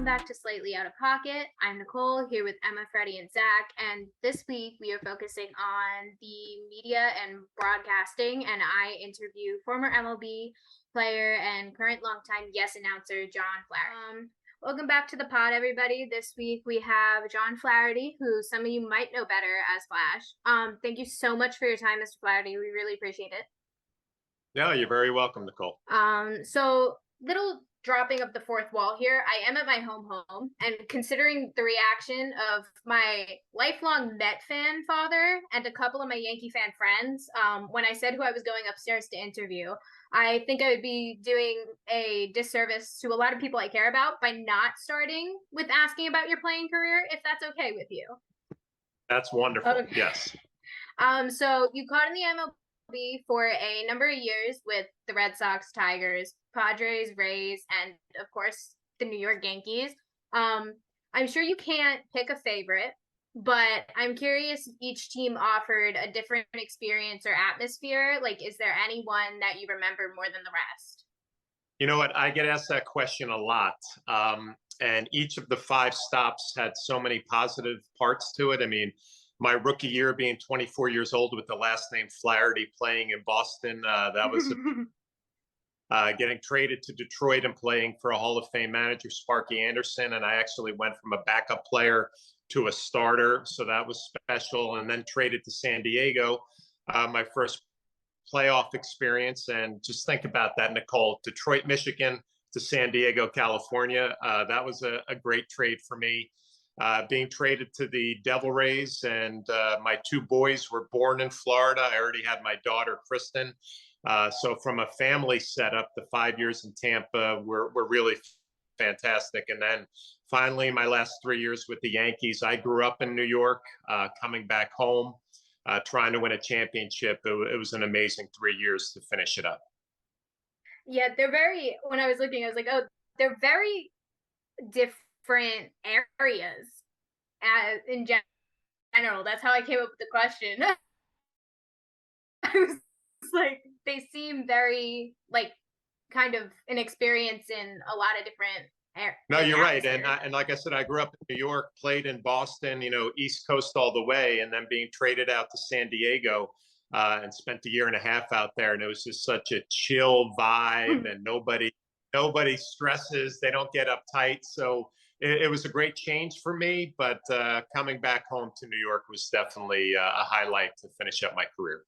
back to Slightly Out of Pocket. I'm Nicole, here with Emma, Freddy, and Zach, and this week we are focusing on the media and broadcasting, and I interview former MLB player and current longtime Yes announcer, John Flaherty. Welcome back to the pod, everybody. This week we have John Flaherty, who some of you might know better as Flash. Thank you so much for your time, Mr. Flaherty. We really appreciate it. Yeah, you're very welcome, Nicole. So little dropping of the fourth wall here. I am at my home, and considering the reaction of my lifelong Met fan father and a couple of my Yankee fan friends when I said who I was going upstairs to interview, I think I would be doing a disservice to a lot of people I care about by not starting with asking about your playing career, if that's okay with you. That's wonderful. Okay. Yes. So you caught in the MLB for a number of years with the Red Sox, Tigers, Padres, Rays, and of course the New York Yankees. I'm sure you can't pick a favorite, but I'm curious if each team offered a different experience or atmosphere. Like, is there anyone that you remember more than the rest? You know what? I get asked that question a lot. And each of the 5 stops had so many positive parts to it. I mean, my rookie year being 24 years old with the last name Flaherty, playing in Boston, that was getting traded to Detroit and playing for a Hall of Fame manager, Sparky Anderson. And I actually went from a backup player to a starter. So that was special. And then traded to San Diego, my first playoff experience. And just think about that, Nicole. Detroit, Michigan to San Diego, California. That was a great trade for me. Being traded to the Devil Rays, and my 2 boys were born in Florida. I already had my daughter, Kristen. So from a family setup, the 5 years in Tampa were really fantastic. And then finally, my last 3 years with the Yankees, I grew up in New York, coming back home, trying to win a championship. It was an amazing 3 years to finish it up. Yeah, when I was looking, I was like, oh, they're very different areas in general. That's how I came up with the question. I was like, they seem very like kind of an experience in a lot of different areas. No, you're right. And like I said, I grew up in New York, played in Boston, East Coast all the way, and then being traded out to San Diego and spent a year and a half out there. And it was just such a chill vibe, and nobody stresses. They don't get uptight. So it was a great change for me, but coming back home to New York was definitely a highlight to finish up my career.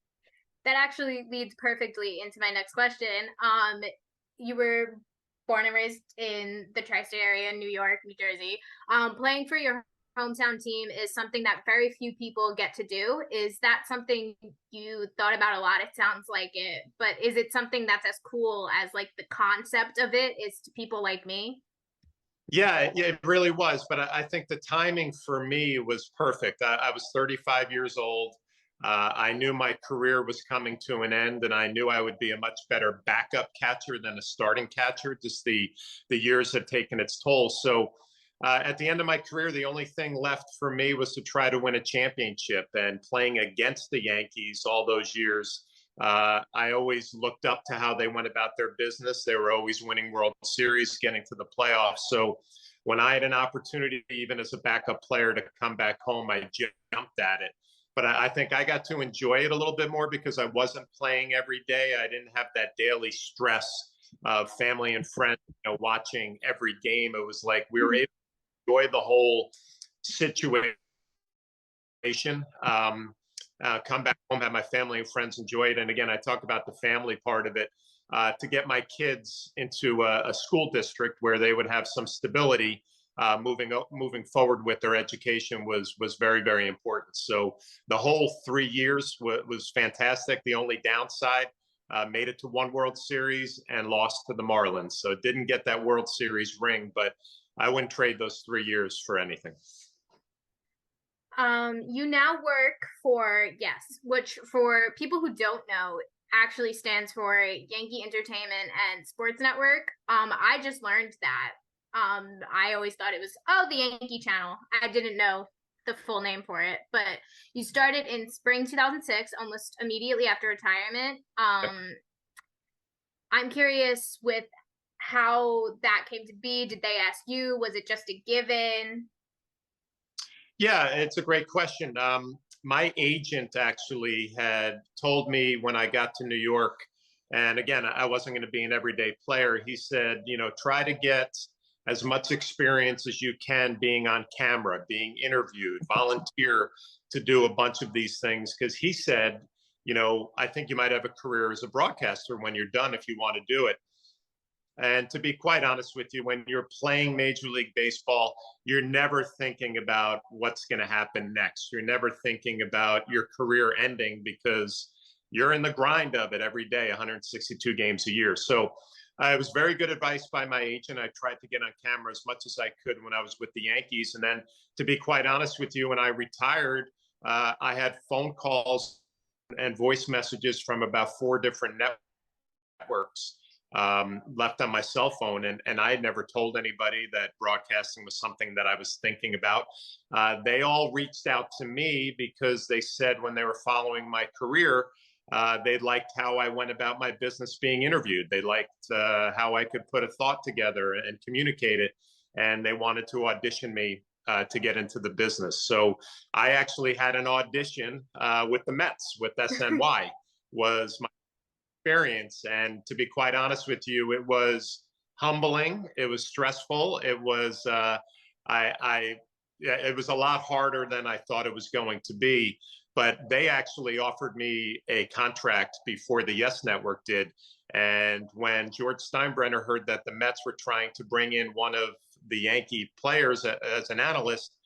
That actually leads perfectly into my next question. You were born and raised in the tri-state area, New York, New Jersey. Playing for your hometown team is something that very few people get to do. Is that something you thought about a lot? It sounds like it, but is it something that's as cool as like the concept of it is to people like me? Yeah, it really was. But I think the timing for me was perfect. I was 35 years old. I knew my career was coming to an end, and I knew I would be a much better backup catcher than a starting catcher. Just the years had taken its toll. So at the end of my career, the only thing left for me was to try to win a championship. And playing against the Yankees all those years, I always looked up to how they went about their business. They were always winning World Series, getting to the playoffs. So when I had an opportunity, even as a backup player, to come back home, I jumped at it. But I think I got to enjoy it a little bit more because I wasn't playing every day. I didn't have that daily stress of family and friends, watching every game. It was like we were able to enjoy the whole situation. Come back home, have my family and friends enjoy it. And again, I talk about the family part of it. To get my kids into a school district where they would have some stability moving forward with their education was very, very important. So the whole 3 years was fantastic. The only downside, made it to 1 World Series and lost to the Marlins. So didn't get that World Series ring, but I wouldn't trade those 3 years for anything. You now work for Yes, which for people who don't know actually stands for Yankee Entertainment and Sports Network. I just learned that. I always thought it was, the Yankee Channel. I didn't know the full name for it, but you started in spring 2006, almost immediately after retirement. I'm curious with how that came to be? Did they ask you? Was it just a given? Yeah, it's a great question. My agent actually had told me when I got to New York, and again, I wasn't going to be an everyday player. He said, try to get as much experience as you can being on camera, being interviewed, volunteer to do a bunch of these things. Because he said, I think you might have a career as a broadcaster when you're done if you want to do it. And to be quite honest with you, when you're playing Major League Baseball, you're never thinking about what's going to happen next. You're never thinking about your career ending because you're in the grind of it every day, 162 games a year. So it was very good advice by my agent. I tried to get on camera as much as I could when I was with the Yankees. And then to be quite honest with you, when I retired, I had phone calls and voice messages from about 4 different networks left on my cell phone. And I had never told anybody that broadcasting was something that I was thinking about. They all reached out to me because they said when they were following my career, they liked how I went about my business being interviewed. They liked how I could put a thought together and communicate it. And they wanted to audition me to get into the business. So I actually had an audition with the Mets, with SNY, was my experience. And to be quite honest with you, it was humbling. It was stressful. It was, it was a lot harder than I thought it was going to be. But they actually offered me a contract before the Yes Network did. And when George Steinbrenner heard that the Mets were trying to bring in one of the Yankee players as an analyst,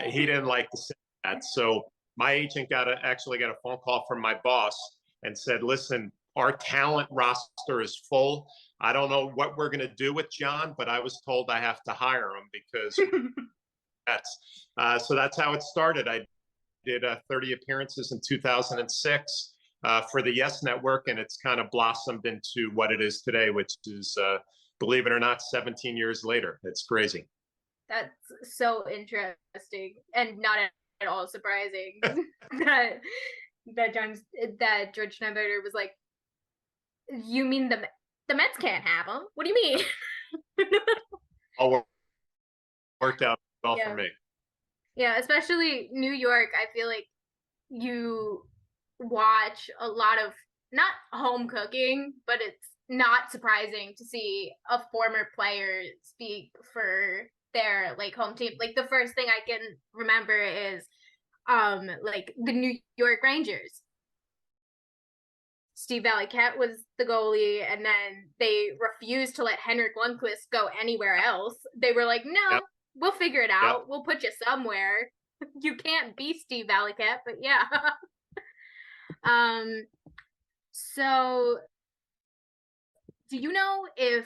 he didn't like to say that. So my agent actually got a phone call from my boss and said, listen, our talent roster is full. I don't know what we're going to do with John, but I was told I have to hire him because so that's how it started. I did 30 appearances in 2006 for the Yes Network, and it's kind of blossomed into what it is today, which is, believe it or not, 17 years later. It's crazy. That's so interesting and not at all surprising that George Steinbrenner was like, you mean the Mets can't have him? What do you mean? All worked out well for me. Yeah, especially New York. I feel like you watch a lot of not home cooking, but it's not surprising to see a former player speak for their like home team. Like the first thing I can remember is like the New York Rangers. Steve Valiquette was the goalie, and then they refused to let Henrik Lundqvist go anywhere else. They were like, no, we'll figure it out. We'll put you somewhere. You can't be Steve Valiquette, but yeah. So do you know if,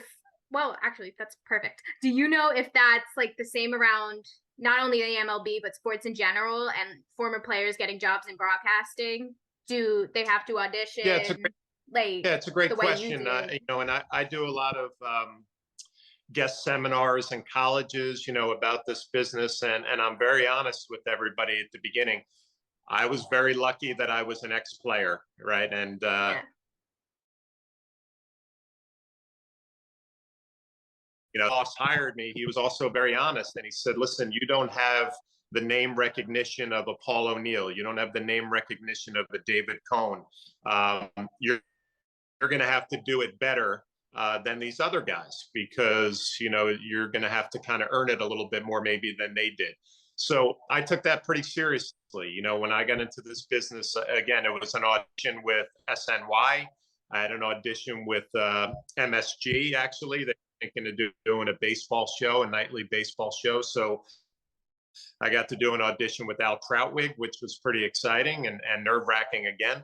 well, actually, that's perfect. Do you know if that's like the same around not only the MLB, but sports in general and former players getting jobs in broadcasting? Do they have to audition? Yeah, it's a great question. And I do a lot of guest seminars in colleges, about this business. And I'm very honest with everybody at the beginning. I was very lucky that I was an ex-player, right? And boss hired me. He was also very honest, and he said, "Listen, you don't have the name recognition of a Paul O'Neill. You don't have the name recognition of a David Cohn. You're going to have to do it better than these other guys because, you're going to have to kind of earn it a little bit more maybe than they did." So I took that pretty seriously. When I got into this business, again, it was an audition with SNY. I had an audition with MSG, actually. They were thinking of doing a baseball show, a nightly baseball show. So I got to do an audition with Al Troutwig, which was pretty exciting and nerve-wracking again.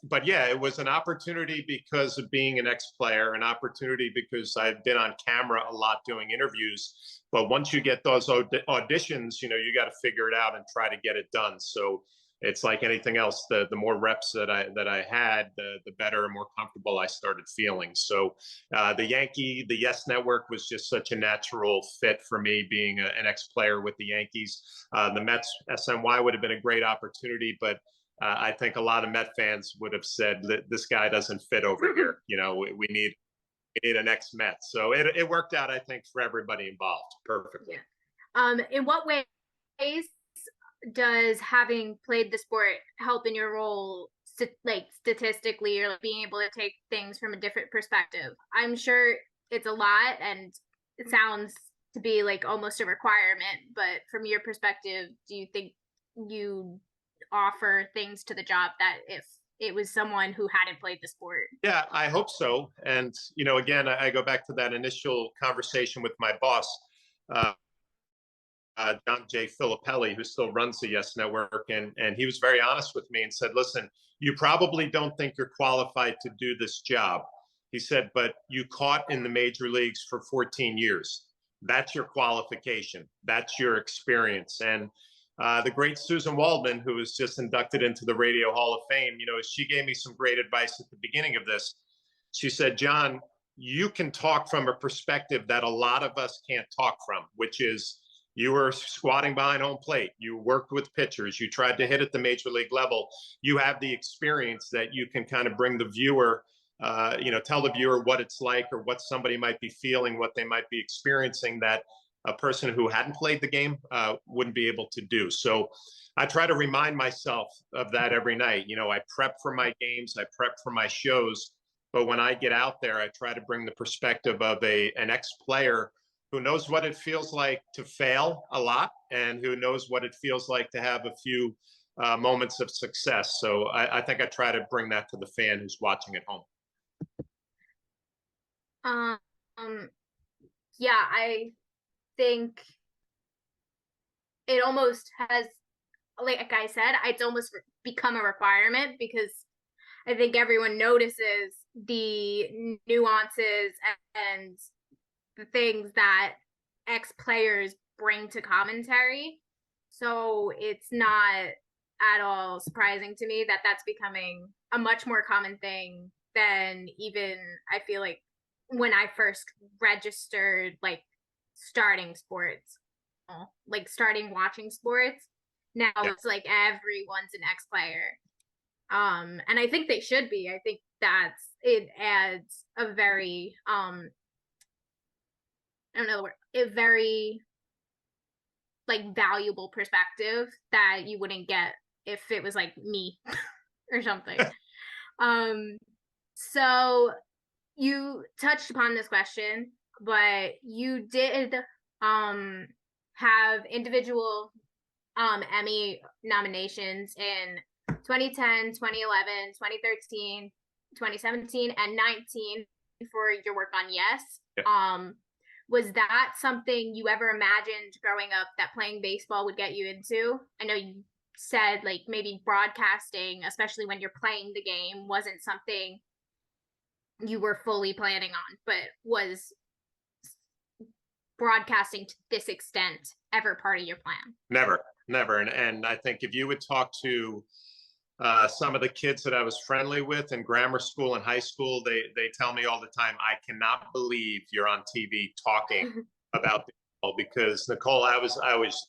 But yeah, it was an opportunity because of being an ex-player, an opportunity because I've been on camera a lot doing interviews. But once you get those auditions, you got to figure it out and try to get it done. So it's like anything else. The more reps that I had, the better and more comfortable I started feeling. So the Yes Network was just such a natural fit for me, being an ex-player with the Yankees. The Mets SNY would have been a great opportunity, but I think a lot of Met fans would have said that this guy doesn't fit over here. We need need an ex-Met. So it worked out, I think, for everybody involved perfectly. Yeah. In what ways does having played the sport help in your role, like statistically, or like being able to take things from a different perspective? I'm sure it's a lot, and it sounds to be like almost a requirement, but from your perspective, do you think you offer things to the job that if it was someone who hadn't played the sport? Yeah, I hope so. And, again, I go back to that initial conversation with my boss, John J. Filippelli, who still runs the Yes Network. And he was very honest with me and said, listen, you probably don't think you're qualified to do this job. He said, but you caught in the major leagues for 14 years. That's your qualification. That's your experience. And the great Susan Waldman, who was just inducted into the Radio Hall of Fame, she gave me some great advice at the beginning of this. She said, John, you can talk from a perspective that a lot of us can't talk from, which is you were squatting behind home plate. You worked with pitchers. You tried to hit at the major league level. You have the experience that you can kind of bring the viewer, tell the viewer what it's like or what somebody might be feeling, what they might be experiencing that a person who hadn't played the game wouldn't be able to do. So I try to remind myself of that every night. I prep for my games, I prep for my shows, but when I get out there, I try to bring the perspective of an ex-player who knows what it feels like to fail a lot and who knows what it feels like to have a few moments of success. So I think I try to bring that to the fan who's watching at home. Yeah, I think it almost has, like I said, it's almost become a requirement because I think everyone notices the nuances and the things that ex-players bring to commentary. So it's not at all surprising to me that that's becoming a much more common thing than even I feel like when I first registered, like starting sports, like starting watching sports. Now it's like everyone's an ex-player. And I think they should be. I think it adds a very I don't know the word, a very like valuable perspective that you wouldn't get if it was like me or something. So you touched upon this question, but you did have individual Emmy nominations in 2010, 2011, 2013, 2017, and 19 for your work on Yes. Yep. Was that something you ever imagined growing up that playing baseball would get you into? I know you said like maybe broadcasting, especially when you're playing the game, wasn't something you were fully planning on, but was broadcasting to this extent ever part of your plan? Never. And I think if you would talk to some of the kids that I was friendly with in grammar school and high school, they tell me all the time, I cannot believe you're on TV talking about baseball, because Nicole, I was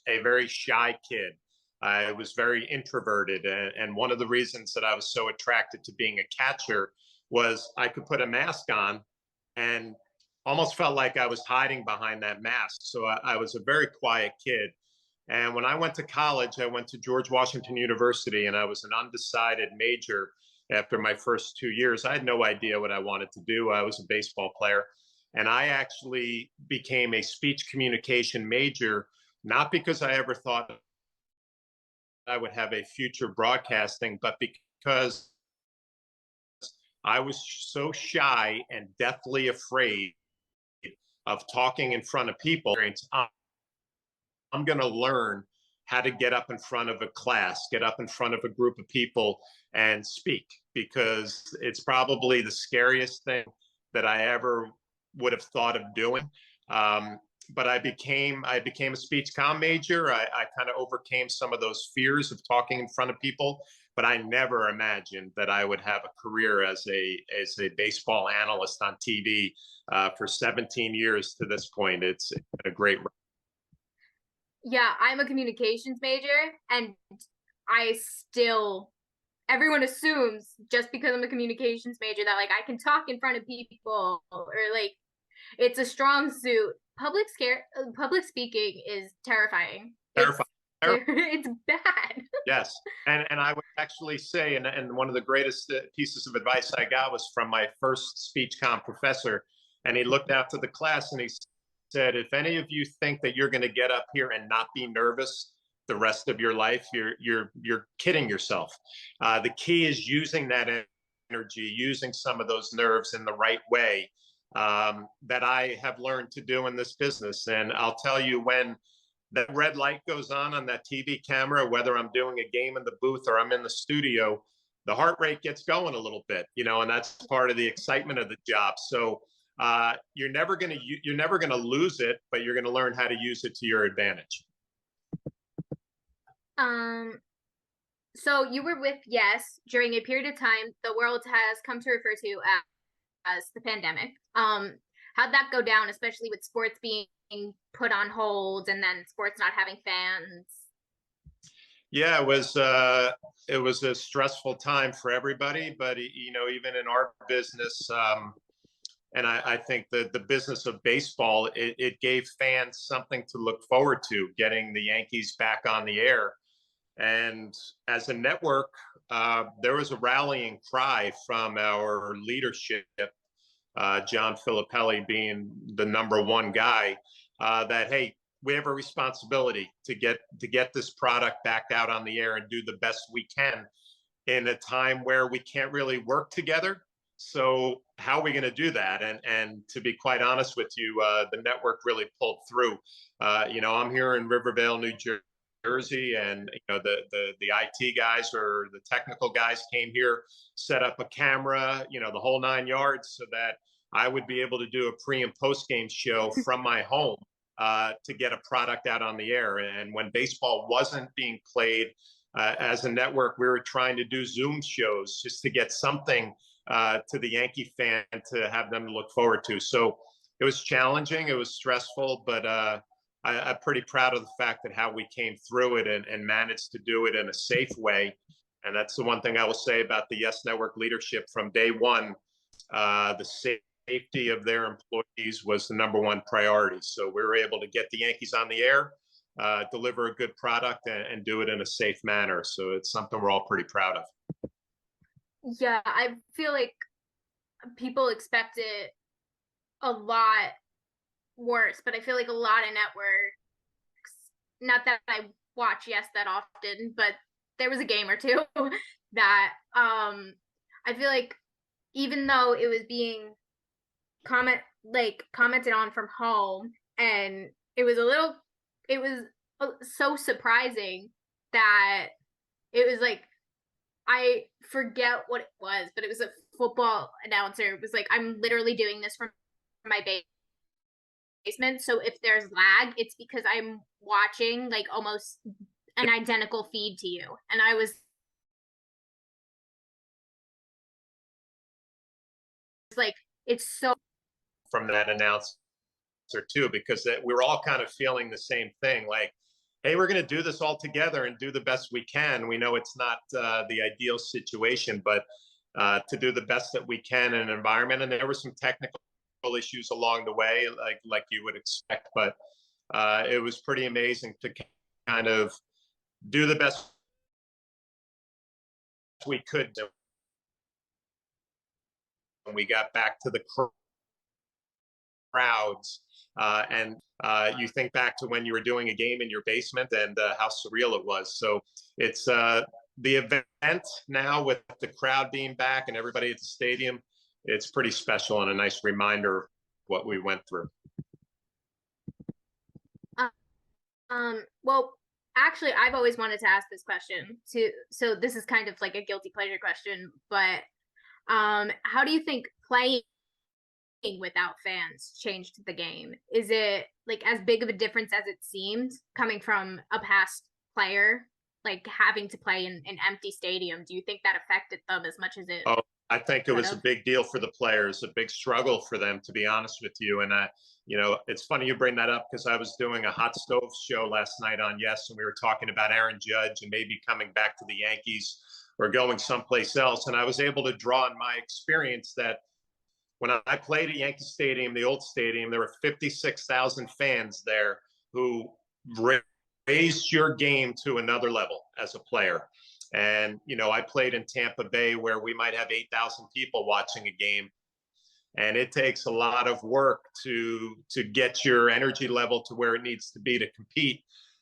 a very shy kid. I was very introverted. And one of the reasons that I was so attracted to being a catcher was I could put a mask on and almost felt like I was hiding behind that mask. So I was a very quiet kid. And when I went to college, I went to George Washington University, and I was an undecided major after my first 2 years. I had no idea what I wanted to do. I was a baseball player. And I actually became a speech communication major, not because I ever thought I would have a future broadcasting, but because I was so shy and deathly afraid of talking in front of people. I'm going to learn how to get up in front of a class, get up in front of a group of people and speak, because it's probably the scariest thing that I ever would have thought of doing. But I became a speech comm major. I kind of overcame some of those fears of talking in front of people, but I never imagined that I would have a career as a baseball analyst on TV for 17 years to this point. It's been a great. Yeah, I'm a communications major, and I still everyone assumes just because I'm a communications major that like I can talk in front of people or like it's a strong suit. Public speaking is terrifying. Terrifying. It's bad. Yes. And I would actually say, and one of the greatest pieces of advice I got was from my first speech comm professor. And he looked out to the class and he said, if any of you think that you're going to get up here and not be nervous the rest of your life, you're kidding yourself. The key is using that energy, using some of those nerves in the right way, that I have learned to do in this business. And I'll tell you, when that red light goes on that TV camera, whether I'm doing a game in the booth or I'm in the studio, the heart rate gets going a little bit, and that's part of the excitement of the job. So you're never gonna lose it, but you're gonna learn how to use it to your advantage. So you were with Yes during a period of time the world has come to refer to as the pandemic. How'd that go down, especially with sports being put on hold and then sports not having fans? Yeah, it was a stressful time for everybody, but even in our business, and I think that the business of baseball, it gave fans something to look forward to, getting the Yankees back on the air. And as a network, there was a rallying cry from our leadership, John Flaherty being the #1 guy, that, hey, we have a responsibility to get this product back out on the air and do the best we can in a time where we can't really work together. So how are we going to do that? And to be quite honest with you, the network really pulled through. I'm here in Rivervale, New Jersey, and the IT guys or the technical guys came here, set up a camera, the whole 9 yards, so that I would be able to do a pre and post game show from my home, to get a product out on the air. And when baseball wasn't being played, as a network, we were trying to do Zoom shows just to get something to the Yankee fan to have them to look forward to. So it was challenging, it was stressful, but I'm pretty proud of the fact that how we came through it and managed to do it in a safe way. And that's the one thing I will say about the Yes Network leadership from day one. The safety of their employees was the #1 priority. So we were able to get the Yankees on the air, deliver a good product, and do it in a safe manner. So it's something we're all pretty proud of. Yeah, I feel like people expect it a lot worse, but I feel like a lot of networks, not that I watch Yes that often, but there was a game or two that I feel like even though it was being commented on from home, and it was so surprising that it was like, I forget what it was, but it was a football announcer. It was like, I'm literally doing this from my basement. So if there's lag, it's because I'm watching like almost an identical feed to you. And I was like, it's so from that announcer too, because we were all kind of feeling the same thing, like, hey, we're going to do this all together and do the best we can. We know it's not the ideal situation, but to do the best that we can in an environment. And there were some technical issues along the way, like you would expect, but it was pretty amazing to kind of do the best we could when we got back to the crowds. And you think back to when you were doing a game in your basement and how surreal it was. So it's the event now with the crowd being back and everybody at the stadium. It's pretty special and a nice reminder of what we went through. Well, actually, I've always wanted to ask this question too. So this is kind of like a guilty pleasure question, but how do you think playing without fans changed the game? Is it like as big of a difference as it seemed coming from a past player, like having to play in an empty stadium? Do you think that affected them as much as it? Oh, I think it was a big deal for the players, a big struggle for them, to be honest with you. And it's funny you bring that up, because I was doing a hot stove show last night on Yes, and we were talking about Aaron Judge and maybe coming back to the Yankees. or going someplace else. And I was able to draw on my experience that when I played at Yankee Stadium, the old stadium, there were 56,000 fans there who raised your game to another level as a player. And, I played in Tampa Bay where we might have 8,000 people watching a game. And it takes a lot of work to get your energy level to where it needs to be to compete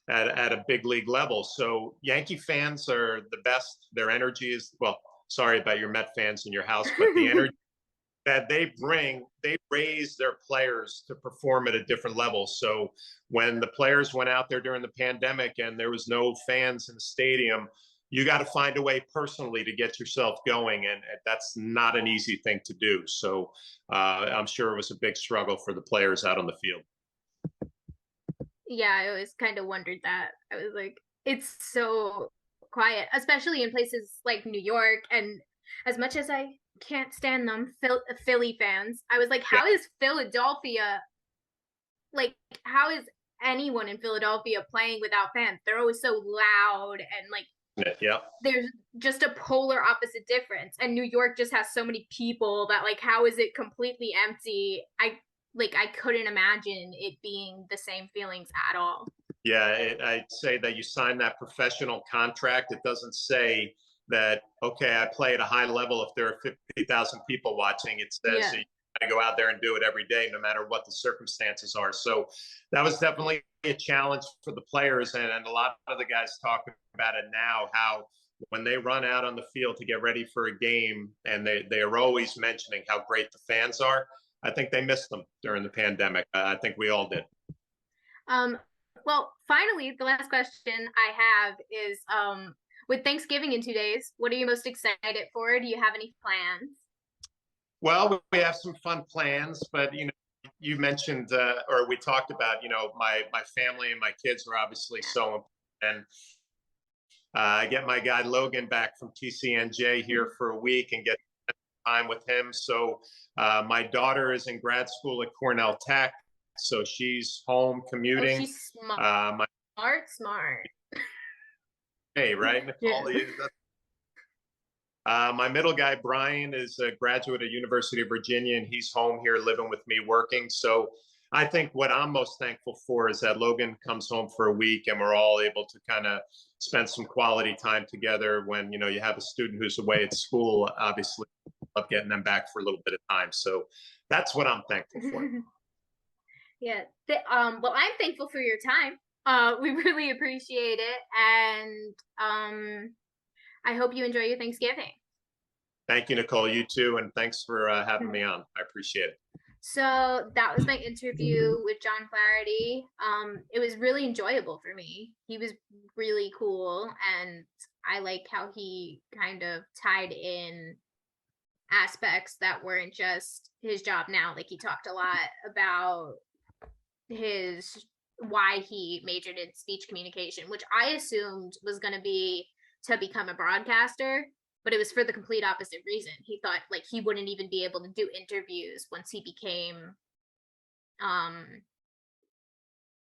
at a big league level. So Yankee fans are the best. Their energy is, well, sorry about your Met fans in your house, but the energy that they bring, they raise their players to perform at a different level. So when the players went out there during the pandemic and there was no fans in the stadium, you got to find a way personally to get yourself going. And that's not an easy thing to do. So I'm sure it was a big struggle for the players out on the field. Yeah, I always kind of wondered that. I was like, it's so quiet, especially in places like New York. And as much as I can't stand them, Philly fans, I was like, how is Philadelphia, like, how is anyone in Philadelphia playing without fans? They're always so loud and like, there's just a polar opposite difference. And New York just has so many people that like, how is it completely empty? I couldn't imagine it being the same feelings at all. Yeah, I'd say that you sign that professional contract. It doesn't say that, okay, I play at a high level if there are 50,000 people watching. It says you got to go out there and do it every day, no matter what the circumstances are. So that was definitely a challenge for the players. And a lot of the guys talk about it now, how when they run out on the field to get ready for a game, and they are always mentioning how great the fans are. I think they missed them during the pandemic. I think we all did. Well, finally, the last question I have is, with Thanksgiving in 2 days, what are you most excited for? Do you have any plans? Well, we have some fun plans, but you mentioned or we talked about, my family and my kids are obviously so important. I get my guy Logan back from TCNJ here for a week and get time with him. So my daughter is in grad school at Cornell Tech, so she's home commuting. Oh, she's smart. Smart. Hey, right, Nicole? My middle guy, Brian, is a graduate at University of Virginia, and he's home here living with me working. So I think what I'm most thankful for is that Logan comes home for a week and we're all able to kind of spend some quality time together. When, you have a student who's away at school, obviously love getting them back for a little bit of time. So that's what I'm thankful for. Yeah. Well, I'm thankful for your time. We really appreciate it. And I hope you enjoy your Thanksgiving. Thank you, Nicole. You too. And thanks for having me on. I appreciate it. So that was my interview with John Flaherty. It was really enjoyable for me. He was really cool, and I like how he kind of tied in aspects that weren't just his job now. Like, he talked a lot about why he majored in speech communication, which I assumed was going to be to become a broadcaster, but it was for the complete opposite reason. He thought like he wouldn't even be able to do interviews once he became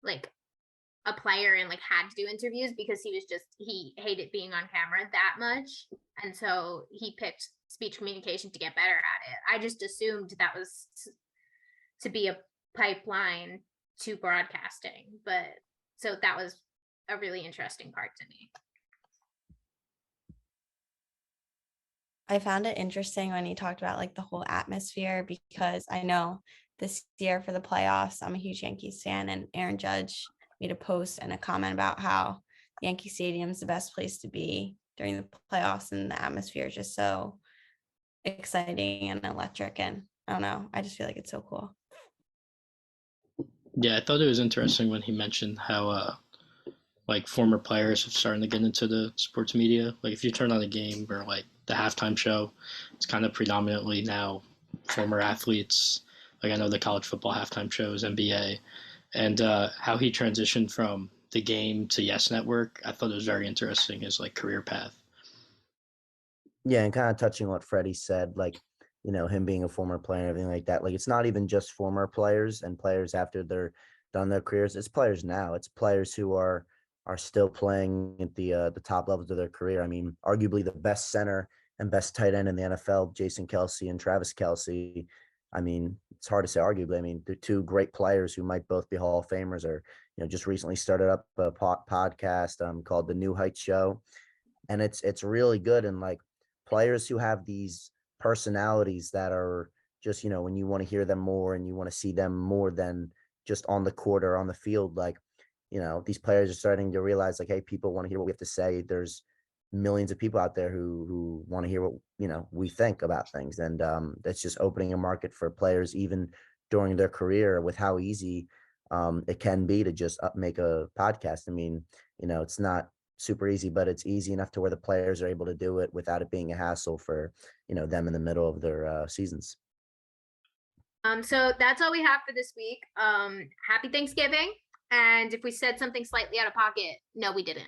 like a player and like had to do interviews, because he hated being on camera that much, and so he picked speech communication to get better at it. I just assumed that was to be a pipeline to broadcasting, but so that was a really interesting part to me. I found it interesting when he talked about like the whole atmosphere, because I know this year for the playoffs, I'm a huge Yankees fan, and Aaron Judge made a post and a comment about how Yankee Stadium is the best place to be during the playoffs, and the atmosphere is just so exciting and electric. And I don't know, I just feel like it's so cool. Yeah, I thought it was interesting when he mentioned how like former players are starting to get into the sports media. Like if you turn on a game or like the halftime show, it's kind of predominantly now former athletes. Like I know the college football halftime shows, NBA, and how he transitioned from the game to Yes Network. I thought it was very interesting, his like career path. Yeah, and kind of touching on what Freddie said, like, him being a former player and everything like that. Like, it's not even just former players and players after they're done their careers. It's players now. It's players who are are still playing at the top levels of their career. I mean, arguably the best center and best tight end in the NFL, Jason Kelsey and Travis Kelsey. I mean, it's hard to say arguably. I mean, they're two great players who might both be Hall of Famers, or just recently started up a podcast called The New Heights Show, and it's really good. And like players who have these personalities that are just when you want to hear them more and you want to see them more than just on the court or on the field, like these players are starting to realize like, hey, people want to hear what we have to say. There's millions of people out there who want to hear what we think about things, and that's just opening a market for players even during their career with how easy it can be to just make a podcast. I mean, it's not super easy, but it's easy enough to where the players are able to do it without it being a hassle for them in the middle of their seasons. So that's all we have for this week. Happy Thanksgiving. And if we said something slightly out of pocket, no, we didn't.